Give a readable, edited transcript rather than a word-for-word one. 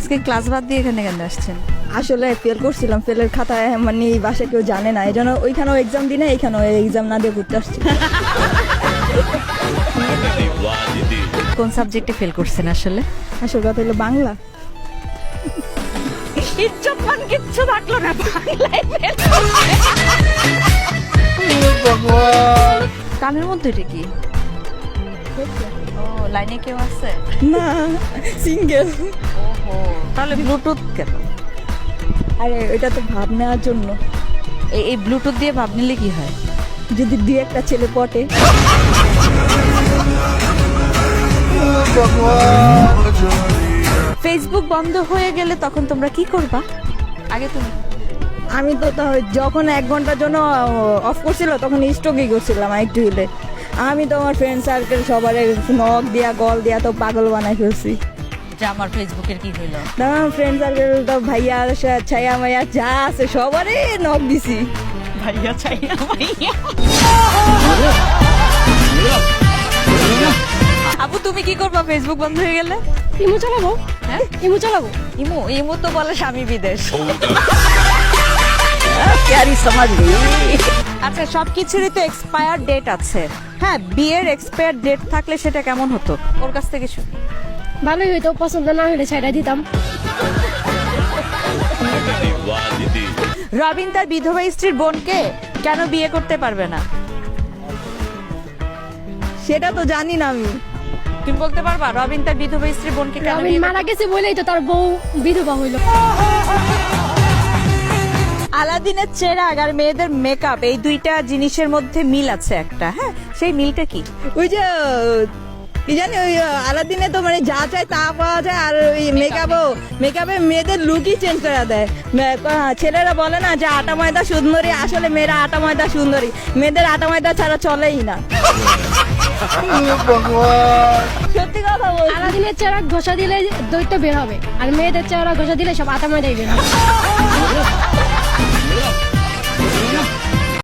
আজকে ক্লাস বাদ দিয়ে এখানে কেন আসছেন? আসলে ফেল করছিলাম, ফেলের খাতায় মানে বাসায় কেউ জানে না, এই জন্য ওইখানেও এক্সাম দিই না, এইখানেও এক্সাম না দিয়ে ঘুরতে আসছি। কোন সাবজেক্টে ফেল করছেন আসলে? আসল কথা হলো বাংলা। ইজ্জত মান কিচ্ছু থাকলো না, বাংলায় ফেল। কানের মধ্যে এটা কি? ও, লাইনে কেউ আছে? না, সিঙ্গেল। ওহো, তাহলে ব্লুটুথ কেন? আরে এটা তো ভাব নেওয়ার জন্য, এই ব্লুটুথ দিয়ে ভাব নিলে কি হয়? যদি দুই একটা ছেলে পটে। ফেসবুক বন্ধ হয়ে গেলে তখন তোমরা কি করবা? আগে তুমি। আমি তো যখন 1 ঘন্টার জন্য অফ করছিল তখন স্টকই করছিলাম একটু হলে। আমি তো আমার ফ্রেন্ড সার্কেল সবার নখ দিয়া কল দিয়া তো পাগল বানাই ফেলছি। যে আমার ফেসবুকের কি হইলো? আমার ফ্রেন্ড সার্কেল তো ভাইয়া ছায়া মাইয়া যা আছে সবারই নখ দিছি। ভাইয়া চাইয়া ভাইয়া। আপু তুমি কি করবা ফেসবুক বন্ধ হয়ে গেলে? ইমো চালাবো। হ্যাঁ, ইমো চালাবো। ইমো ইমো তো বলে স্বামী বিদেশ। আচ্ছা, সবকিছুরই তো এক্সপায়ার ডেট আছে। হ্যাঁ, বিয়ের এক্সপায়ার ডেট থাকলে সেটা কেমন হতো? ওর কাছ থেকে শুনি। ভালোই হইতো, পছন্দ না হলে ছাইড়া দিতাম। রবিন তার বিধবা স্ত্রীর বোনকে কেন বিয়ে করতে পারবে না? সেটা তো জানি না আমি। তুমি বলতে পারবা রবিন তার বিধবা স্ত্রীর বোনকে কেন রবিন বিয়ে মারা গেছে বলেই তো তার বউ বিধবা হইলো। আলাদিনের চেরাগ আর মেয়েদের মেকআপ, এই দুইটা জিনিসের মধ্যে মিল আছে একটা। হ্যাঁ, সেই মিলটা কি? ওই যে কি জানি ওই আলাদিনে তো মানে যা চায় তা পাওয়া যায়, আর ওই মেকআপে মেয়েদের লুকই চেঞ্জ করে দেয়। ছেলেরা বলে না যে আটা ময়দা সুন্দরী, আসলে মেয়েরা আটা ময়দা সুন্দরী, মেয়েদের আটা ময়দা ছাড়া চলেই না। সত্যি কথা বল। আলাদিনের চেহারা ঘষা দিলে দৈত্য বের হবে, আর মেয়েদের চেহারা ঘষা দিলে সব আটা ময়দাই বের হবে।